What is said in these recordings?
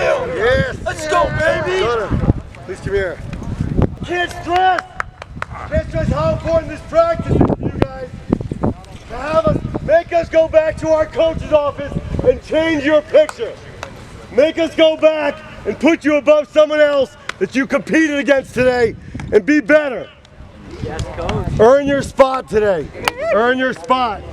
field. Yes. Let's go, baby. Please come here. Can't stress how important this practice is for you guys. To have us, make us go back to our coach's office and change your picture. Make us go back and put you above someone else that you competed against today and be better. Yes, coach. Earn your spot today. Earn your spot.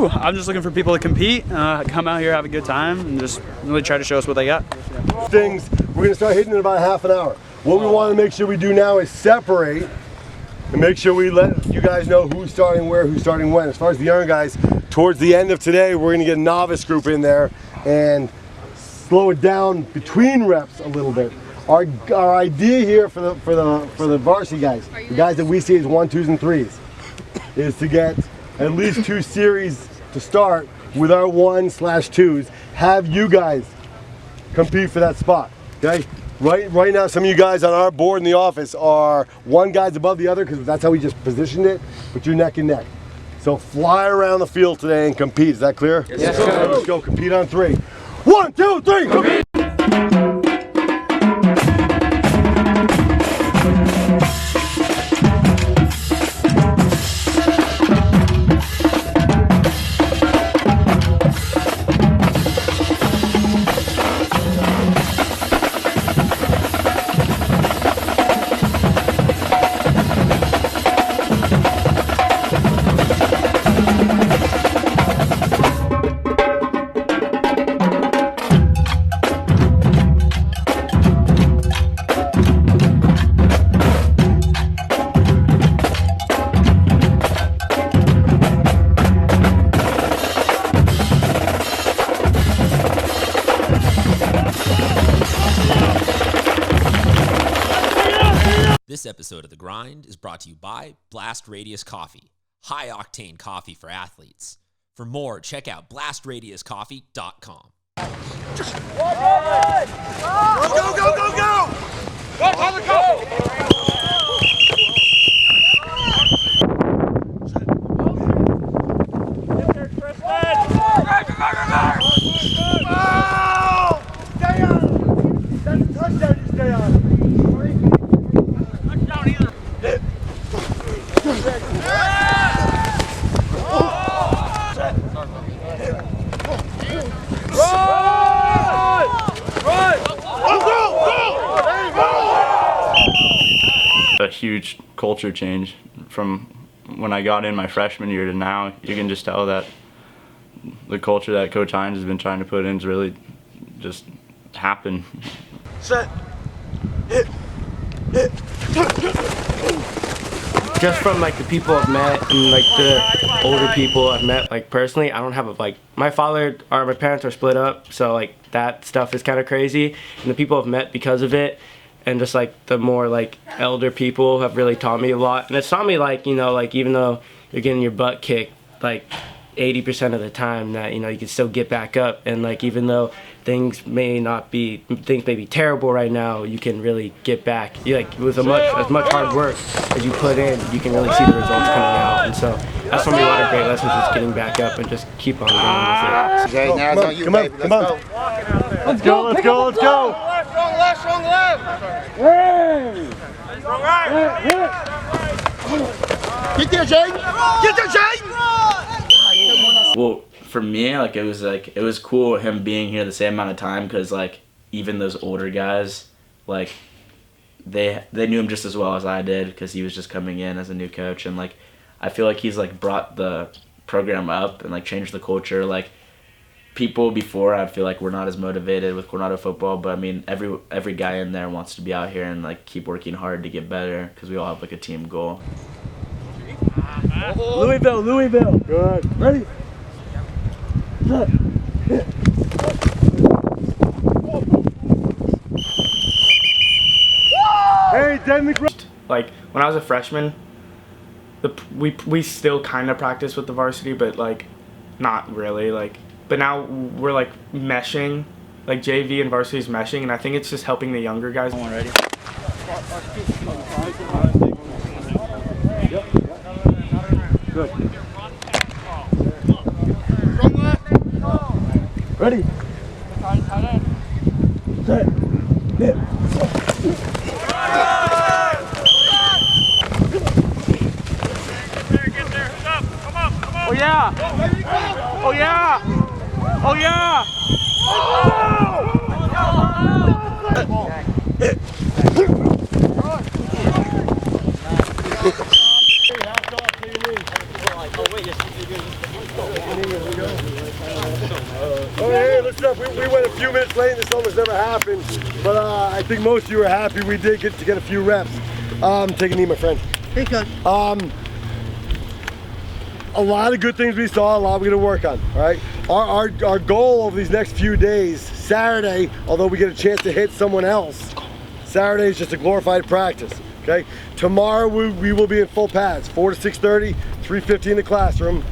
I'm just looking for people to compete, come out here, have a good time, and just really try to show us what they got. Things we're going to start hitting in about half an hour. What we want to make sure we do now is separate and make sure we let you guys know who's starting where, who's starting when. As far as the young guys, towards the end of today, we're going to get a novice group in there and slow it down between reps a little bit. Our idea here for the varsity guys, the guys that we see as 1, 2s, and 3s, is to get at least 2 series to start with our 1/2s. Have you guys compete for that spot, okay? Right now, some of you guys on our board in the office are one guy's above the other because that's how we just positioned it, but you're neck and neck. So fly around the field today and compete. Is that clear? Yes, sir. Let's go. Compete on 3. 1, 2, 3. Compete. This episode of The Grind is brought to you by Blast Radius Coffee, high-octane coffee for athletes. For more, check out blastradiuscoffee.com. Go, go, go, go, go! Go, Tyler, go! Stay on! That's a touchdown, you stay on. A huge culture change from when I got in my freshman year to now. You can just tell that the culture that Coach Hines has been trying to put in is really just happened. Set. Hit. Hit. Just from like the people I've met and like the older people I've met, like personally, I don't have a my father or my parents are split up, so like that stuff is kind of crazy. And the people I've met because of it, and just like the more like elder people have really taught me a lot. And it's taught me like, you know, like even though you're getting your butt kicked like 80% of the time, that, you know, you can still get back up. And like even though things may be terrible right now, you can really get back. You like with as much hard work as you put in, you can really see the results coming out. And so that's for me a lot of great lessons, just getting back up and just keep on going with it. Jay, now it's on you, baby. Let's go. Let's go, let's go, let's go! Strong left, strong left! Strong right! Get there, Jay! Get there, Jay! Well, for me, like it was cool him being here the same amount of time, because like even those older guys, like they knew him just as well as I did, because he was just coming in as a new coach. And like I feel like he's like brought the program up and like changed the culture. Like people before, I feel like we're not as motivated with Coronado football, but I mean every guy in there wants to be out here and like keep working hard to get better, because we all have like a team goal. Louisville, Louisville. Good. Ready? Set. Hit. Hey, Denver. Like when I was a freshman, we still kind of practice with the varsity, but like not really. Like, but now we're like meshing, like JV and varsity is meshing, and I think it's just helping the younger guys. Ready? Good. Ready? Set. Hit. Oh yeah! Oh yeah! Oh yeah! Oh, hey, listen up. We went a few minutes late. This almost never happened, but I think most of you are happy we did get to get a few reps. Take a knee, my friend. Hey, coach. A lot of good things we saw, a lot we're gonna work on, all right? Our goal over these next few days, Saturday, although we get a chance to hit someone else, Saturday is just a glorified practice, okay? Tomorrow we will be in full pads, 4 to 6:30, 3:50 in the classroom,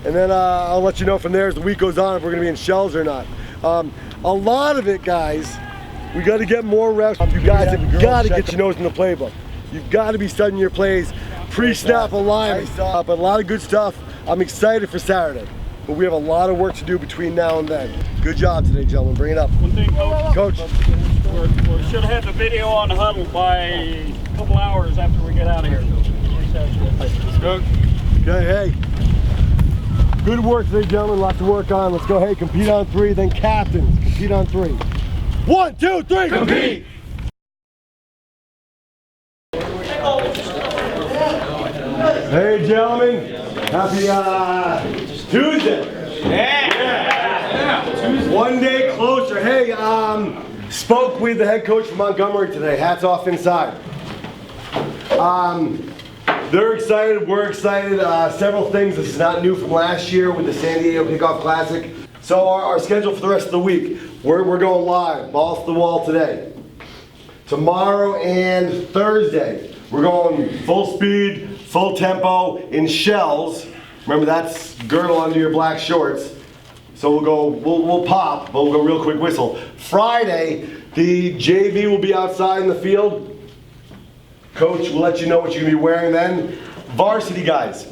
and then I'll let you know from there as the week goes on if we're gonna be in shells or not. A lot of it, guys, we gotta get more reps. You guys have gotta get your nose in the playbook. You've gotta be studying your plays, pre-snap alignment, but a lot of good stuff. I'm excited for Saturday, but we have a lot of work to do between now and then. Good job today, gentlemen. Bring it up. One thing, Coach. Coach. We should have the video on the huddle by a couple hours after we get out of here. Coach. Okay, hey. Good work today, gentlemen. Lots to work on. Let's go, hey, compete on 3, then captains. Compete on 3. 1, 2, 3, compete! Hey, gentlemen. Happy Tuesday. Yeah. One day closer. Hey, spoke with the head coach from Montgomery today. Hats off inside. They're excited, we're excited. Several things. This is not new from last year with the San Diego Kickoff Classic. So our schedule for the rest of the week, we're going live, balls to the wall today. Tomorrow and Thursday, we're going full speed, full tempo in shells. Remember, that's girdle under your black shorts. So we'll pop, but we'll go real quick whistle. Friday, the JV will be outside in the field. Coach will let you know what you're gonna be wearing then. Varsity guys,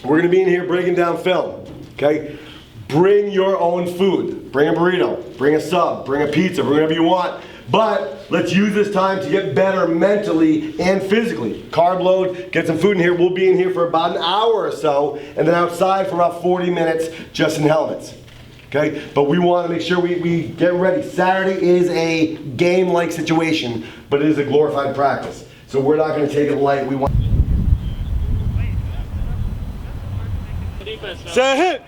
we're gonna be in here breaking down film, okay? Bring your own food. Bring a burrito, bring a sub, bring a pizza, bring whatever you want. But let's use this time to get better mentally and physically. Carb load, get some food in here. We'll be in here for about an hour or so, and then outside for about 40 minutes just in helmets. Okay, but we want to make sure we get ready. Saturday is a game-like situation, but it is a glorified practice. So we're not going to take it light. We want. Set hit.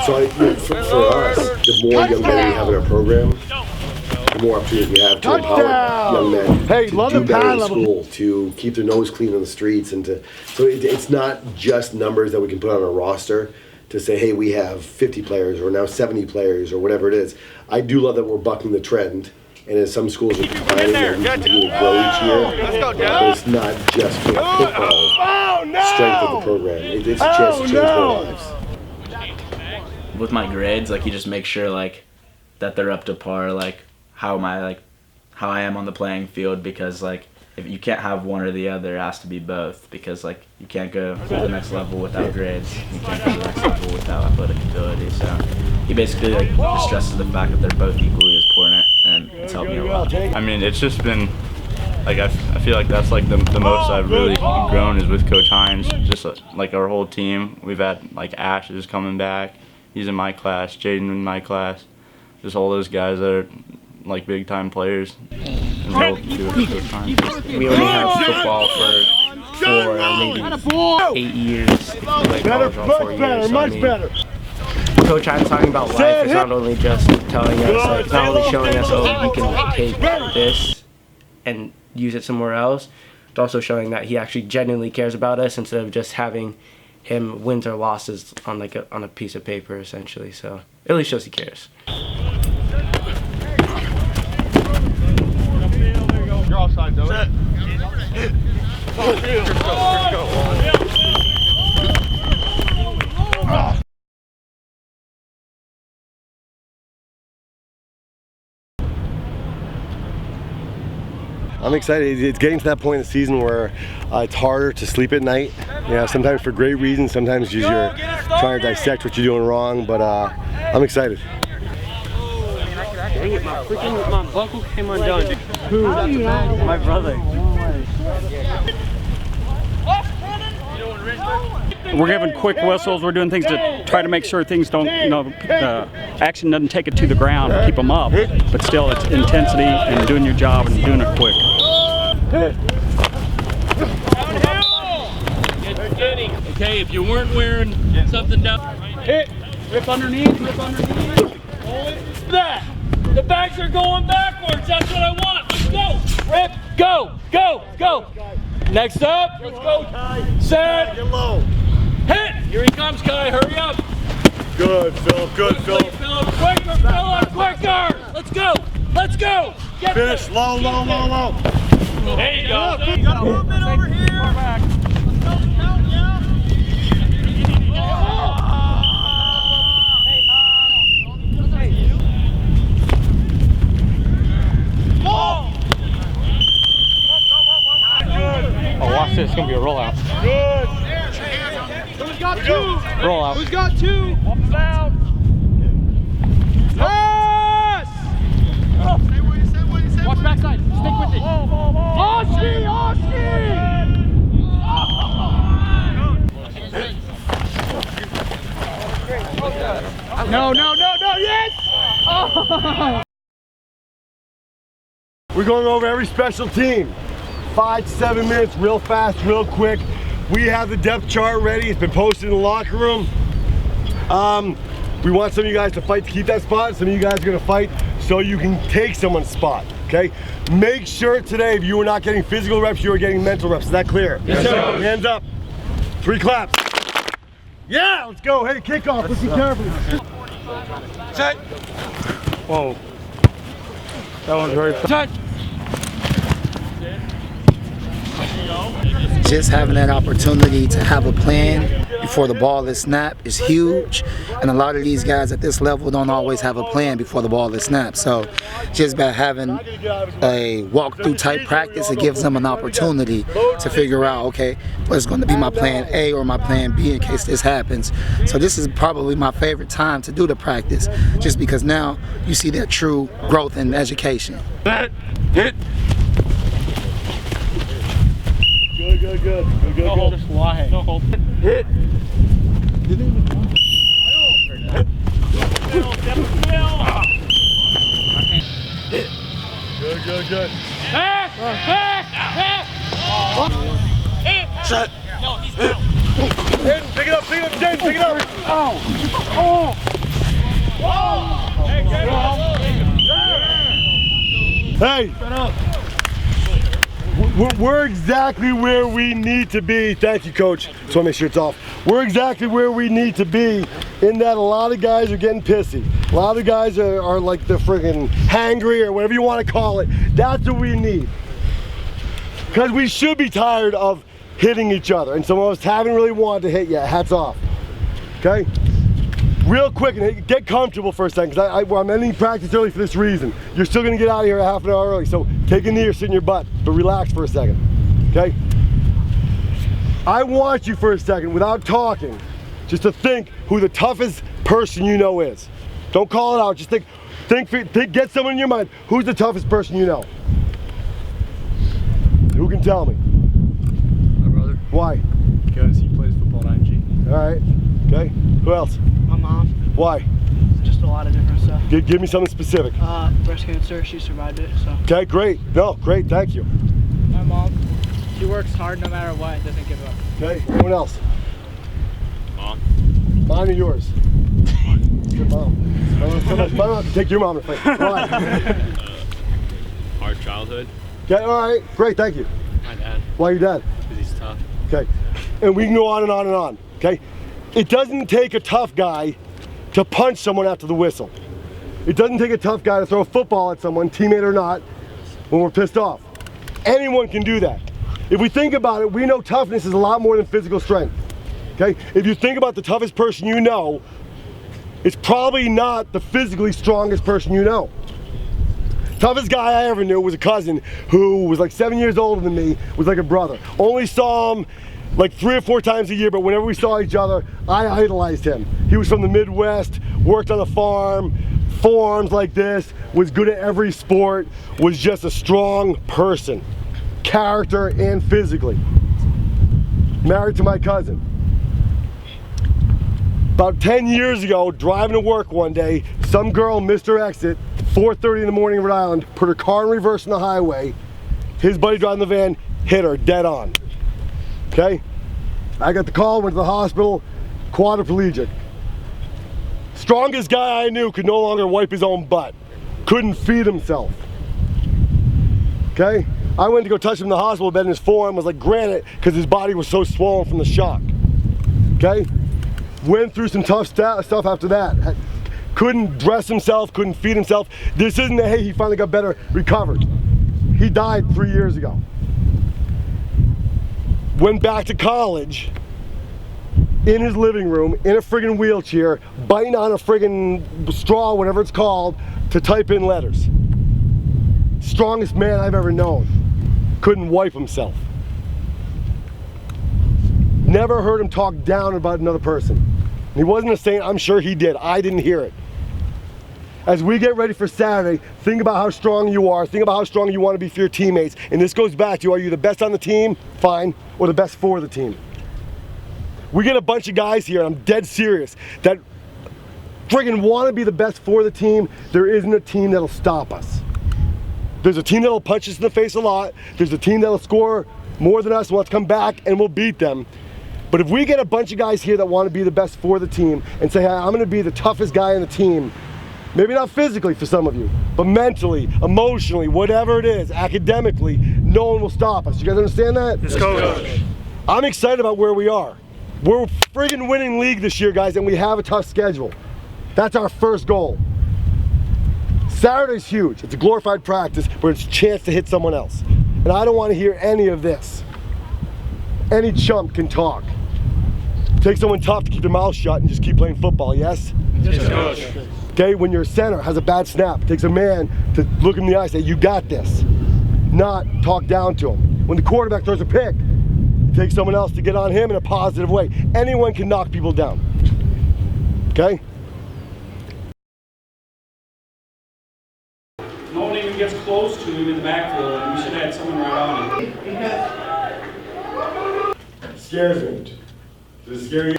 So for us, the more young men we have in our program, the more opportunities we have to empower young men to do better in school, to keep their nose clean on the streets, and so it's not just numbers that we can put on a roster to say, hey, we have 50 players or now 70 players or whatever it is. I do love that we're bucking the trend, and as some schools are declining, that we continue to grow each year. But it's not just for the football strength of the program. It's a chance to change their lives. With my grades, like, you just make sure like that they're up to par, like how I am on the playing field, because like if you can't have one or the other, it has to be both, because like you can't go to the next level without grades, you can't go to the next level without athletic ability. So he basically like just stresses the fact that they're both equally as important, and it's helped me a lot. I mean, it's just been like I feel like that's like the most I've really grown is with Coach Hines. Just like our whole team. We've had like Ash is coming back. He's in my class. Jaden in my class. Just all those guys that are like big time players. And we'll do it with Coach Hines. We only had football for 4 or maybe 8 years. Like Better, much better, much better. Coach Hines talking about life is not only just telling us, like, not only showing us, oh, you can take this and use it somewhere else, but also showing that he actually genuinely cares about us instead of just having him wins or losses on like on a piece of paper, essentially. So it at least shows he cares. You're offside, though. I'm excited. It's getting to that point in the season where it's harder to sleep at night. You know, sometimes for great reasons, sometimes because you're trying to dissect what you're doing wrong. But I'm excited. Dang it, my buckle came undone. Who? My brother. We're giving quick whistles. We're doing things to try to make sure things don't, action doesn't take it to the ground, keep them up. But still, it's intensity and doing your job and doing it quick. Okay, if you weren't wearing something down, Hit. Rip underneath. Hold it. That. The bags are going backwards. That's what I want. Let's go. Rip. Go. Next up. Let's go. Set. Get low. Hit. Here he comes, Kai. Hurry up. Good, Philip. Good, Philip. Quicker, Philip. Quicker. Let's go. Get Finish low. There you go. You got a movement over here. oh, watch this. It's gonna be a rollout. Good. Who's got two? Rollout. Who's got two? Up down. Yes! Watch backside. Stick with it. Oski! No, yes! We're going over every special team. 5 to 7 minutes, real fast, real quick. We have the depth chart ready. It's been posted in the locker room. We want some of you guys to fight to keep that spot. Some of you guys are gonna fight so you can take someone's spot, okay? Make sure today, if you are not getting physical reps, you are getting mental reps. Is that clear? Yes, sir. Hands up. 3 claps. Yeah, let's go. Hey, kickoff. Listen carefully. Set. Whoa. That one's very Set. Just having that opportunity to have a plan before the ball is snapped is huge, and a lot of these guys at this level don't always have a plan before the ball is snapped. So just by having a walkthrough type practice, it gives them an opportunity to figure out, okay, what's going to be my plan A or my plan B in case this happens. So this is probably my favorite time to do the practice, just because now you see that true growth in education. Hit. Good. Just lie. No hold. Hit. Good. Set. Pick it up, James, pick it up. Hey. We're exactly where we need to be. Thank you, Coach. Just want to make sure it's off. We're exactly where we need to be in that a lot of guys are getting pissy. A lot of guys are like the friggin' hangry or whatever you want to call it. That's what we need. Because we should be tired of hitting each other. And some of us haven't really wanted to hit yet. Hats off. Okay? Real quick, and get comfortable for a second, because I'm ending practice early for this reason. You're still going to get out of here a half an hour early, so take a knee or sit in your butt, but relax for a second, okay? I want you for a second, without talking, just to think who the toughest person you know is. Don't call it out, just think, get someone in your mind. Who's the toughest person you know? Who can tell me? My brother. Why? Because he plays football at IMG. All right, okay. Who else? My mom. Why? Just a lot of different stuff. Give me something specific. Breast cancer, she survived it, so. Okay, great. No, great, thank you. My mom, she works hard no matter what and doesn't give up. Okay, anyone else? Mom. Mine or yours? Good mom. I don't have to take your mom to fight. Why? Hard childhood. Okay, all right, great, thank you. My dad. Why your dad? Because he's tough. Okay, and we can go on and on and on, okay? It doesn't take a tough guy to punch someone after the whistle. It doesn't take a tough guy to throw a football at someone, teammate or not, when we're pissed off. Anyone can do that. If we think about it, we know toughness is a lot more than physical strength, okay? If you think about the toughest person you know, it's probably not the physically strongest person you know. Toughest guy I ever knew was a cousin who was like 7 years older than me, was like a brother. Only saw him like 3 or 4 times a year, but whenever we saw each other, I idolized him. He was from the Midwest, worked on a farm, forearms like this, was good at every sport, was just a strong person, character and physically. Married to my cousin. About 10 years ago, driving to work one day, some girl missed her exit, 4:30 in the morning in Rhode Island, put her car in reverse on the highway. His buddy driving the van hit her dead on. Okay? I got the call, went to the hospital, quadriplegic. Strongest guy I knew could no longer wipe his own butt. Couldn't feed himself. Okay? I went to go touch him in the hospital bed and his forearm was like granite because his body was so swollen from the shock. Okay? Went through some tough stuff after that. Couldn't dress himself, couldn't feed himself. This isn't a, hey, he finally got better, recovered. He died 3 years ago. Went back to college in his living room, in a friggin' wheelchair, biting on a friggin' straw, whatever it's called, to type in letters. Strongest man I've ever known. Couldn't wipe himself. Never heard him talk down about another person. He wasn't a saint, I'm sure he did. I didn't hear it. As we get ready for Saturday, think about how strong you are, think about how strong you want to be for your teammates. And this goes back to, are you the best on the team? Fine. Or the best for the team? We get a bunch of guys here, and I'm dead serious, that friggin' want to be the best for the team. There isn't a team that'll stop us. There's a team that'll punch us in the face a lot. There's a team that'll score more than us and wants to come back, and we'll beat them. But if we get a bunch of guys here that want to be the best for the team and say, hey, I'm going to be the toughest guy on the team, maybe not physically for some of you, but mentally, emotionally, whatever it is, academically, no one will stop us. You guys understand that? Yes, coach. I'm excited about where we are. We're friggin' winning league this year, guys, and we have a tough schedule. That's our first goal. Saturday's huge. It's a glorified practice, but it's a chance to hit someone else. And I don't want to hear any of this. Any chump can talk. Take someone tough to keep their mouth shut and just keep playing football, yes? Yes, coach. Okay, when your center has a bad snap, it takes a man to look him in the eye and say, you got this. Not talk down to him. When the quarterback throws a pick, it takes someone else to get on him in a positive way. Anyone can knock people down. Okay? No one even gets close to him in the backfield, and we should have had someone right on him. It scares me. Does it scare you?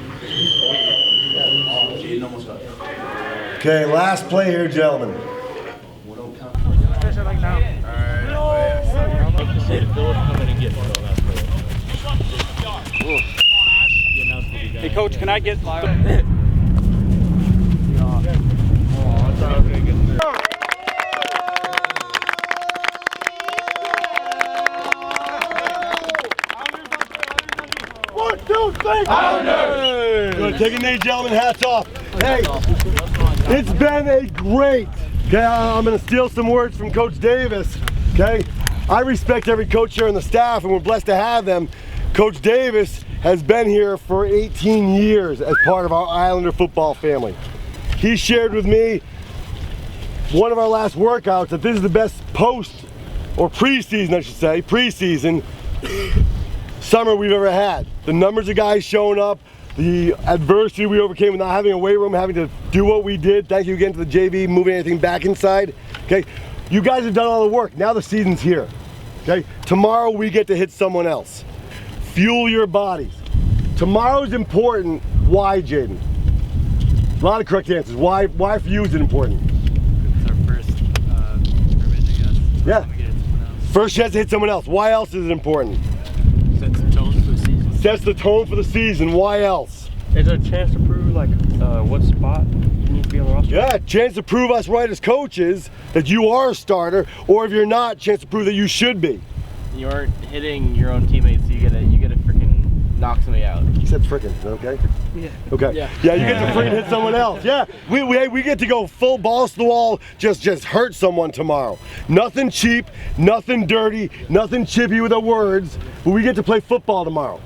Okay, last play here, gentlemen. Hey, coach, can I get One, two, three. Good. Take a knee, gentlemen. Hats off. Hey, it's been a great. Okay, I'm going to steal some words from Coach Davis. Okay, I respect every coach here on the staff, and we're blessed to have them. Coach Davis has been here for 18 years as part of our Islander football family. He shared with me one of our last workouts that this is the best post, or preseason I should say, preseason summer we've ever had. The numbers of guys showing up, the adversity we overcame with not having a weight room, having to do what we did. Thank you again to the JV, moving anything back inside. Okay, you guys have done all the work. Now the season's here. Okay, tomorrow we get to hit someone else. Fuel your bodies. Tomorrow's important. Why, Jaden? A lot of correct answers. Why for you is it important? It's our first scrimmage, I guess. Yeah. First chance to hit someone else. Why else is it important? Sets the tone for the season. Sets the tone for the season. Why else? Is there a chance to prove like what spot you need to be on the roster? Yeah, chance to prove us right as coaches that you are a starter, or if you're not, chance to prove that you should be. You aren't hitting your own teammates, so you gotta freaking knock somebody out. You said frickin', okay? Yeah. Okay. Yeah, you get to freaking hit someone else. Yeah, we get to go full balls to the wall, just hurt someone tomorrow. Nothing cheap, nothing dirty, nothing chippy with the words, but we get to play football tomorrow.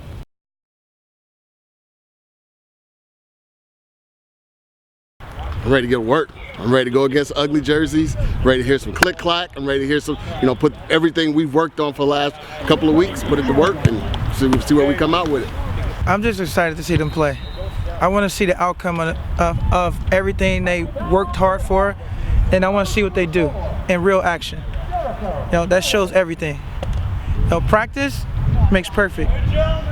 I'm ready to get work. I'm ready to go against ugly jerseys. Ready to hear some click-clack. I'm ready to hear some, put everything we've worked on for the last couple of weeks, put it to work and we'll see what we come out with it. I'm just excited to see them play. I want to see the outcome of everything they worked hard for, and I want to see what they do in real action. You know, that shows everything. You know, practice makes perfect.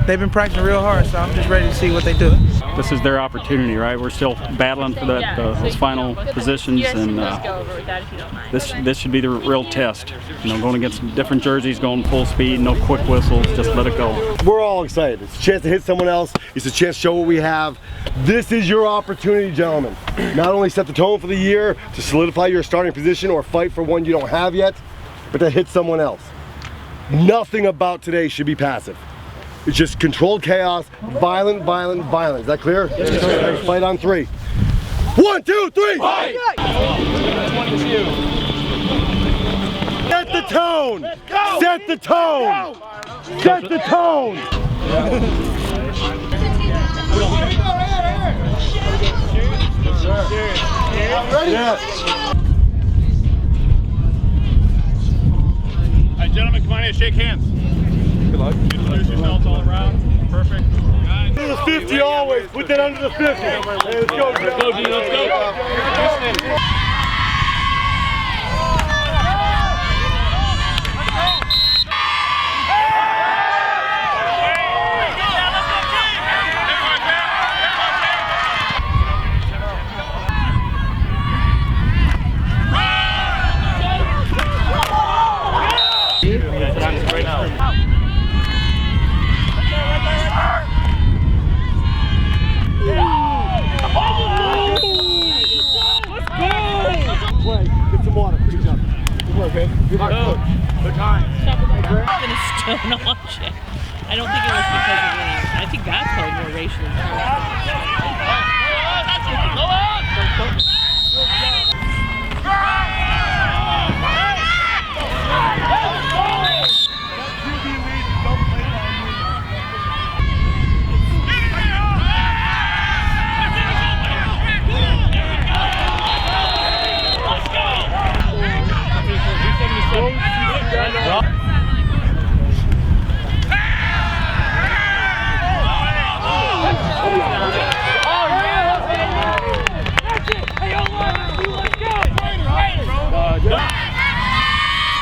They've been practicing real hard, so I'm just ready to see what they do. This is their opportunity, right? We're still battling for those final positions, and this should be the real test. You know, going against different jerseys, going full speed, no quick whistles, just let it go. We're all excited. It's a chance to hit someone else. It's a chance to show what we have. This is your opportunity, gentlemen. Not only set the tone for the year, to solidify your starting position or fight for one you don't have yet, but to hit someone else. Nothing about today should be passive. It's just controlled chaos, violent, violent, violent. Is that clear? Yes, sir. Fight on 3. 1, 2, 3! Fight! 22. Set the tone! Set the tone! Set the tone! Yeah. All right, gentlemen, come on in, shake hands. Good luck. Introduce yourselves all around. Perfect. Under the 50 always. Put that under the 50. Hey, let's go, Let's go, G. Let's go. Get some water. Good job. Good work, man. Good work. Good time. I'm gonna stone on shit. I don't think it was because of race. I think that's probably more racial.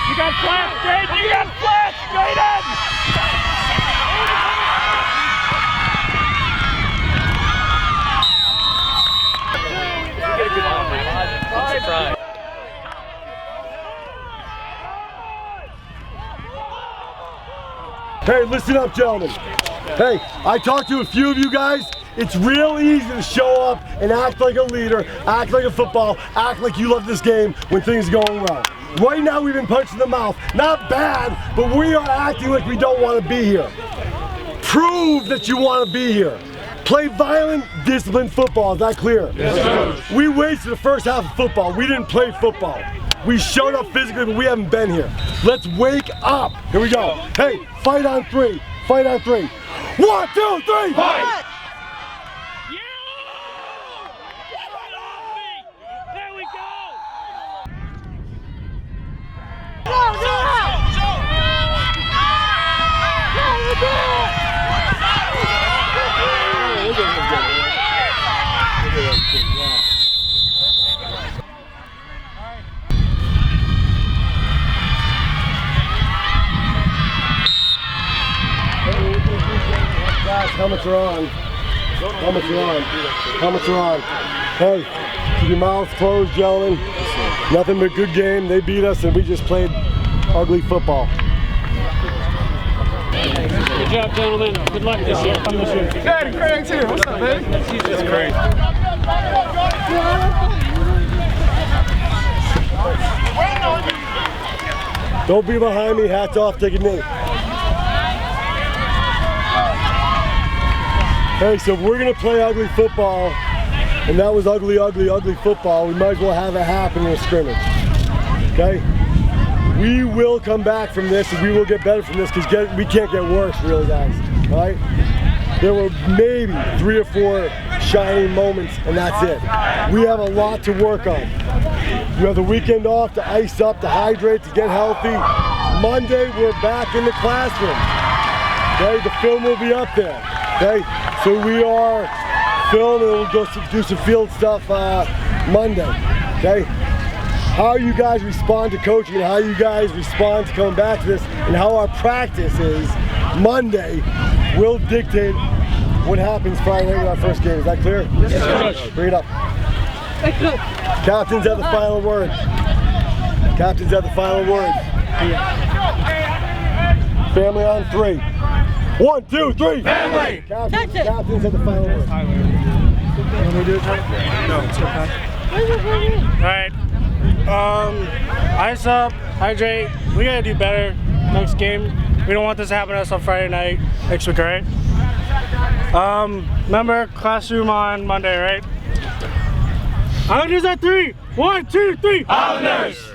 You got flash, Jade! You got flash! Jaden! Hey, listen up, gentlemen. Hey, I talked to a few of you guys. It's real easy to show up and act like a leader, act like a football, act like you love this game when things are going well. Right now we've been punched in the mouth. Not bad, but we are acting like we don't want to be here. Prove that you want to be here. Play violent, disciplined football. Is that clear? Yes, sir. We wasted the first half of football. We didn't play football. We showed up physically, but we haven't been here. Let's wake up. Here we go. Hey, fight on 3. Fight on 3. 1, 2, 3. Fight! Helmets are on. Helmets are on. Helmets are on. Hey, keep your mouths closed, gentlemen. Nothing but good game. They beat us and we just played ugly football. Good job, gentlemen. Good luck this year. Hey, Craig's here. What's up, baby? That's Craig. Don't be behind me. Hats off. Take a knee. Hey, so if we're going to play ugly football, and that was ugly, ugly, ugly football, we might as well have it happen in a scrimmage. Okay? We will come back from this, and we will get better from this, because we can't get worse, really, guys. All right? There were maybe 3 or 4 shining moments, and that's it. We have a lot to work on. You have the weekend off to ice up, to hydrate, to get healthy. Monday, we're back in the classroom. Okay, the film will be up there. Okay, so we are filming and we'll go do some field stuff Monday. Okay, how you guys respond to coaching and how you guys respond to coming back to this and how our practice is Monday will dictate what happens Friday night with our first game. Is that clear? Yes, sir. Bring it up. Captains have the final word. Captains have the final word. Family on 3. 1, 2, 3. Family. Captains have the final word. Alright. Ice up, hydrate. We gotta do better next game. We don't want this to happen to us on Friday night next week, alright? Remember classroom on Monday, right? Islanders at 3. 1, 2, 3. Islanders!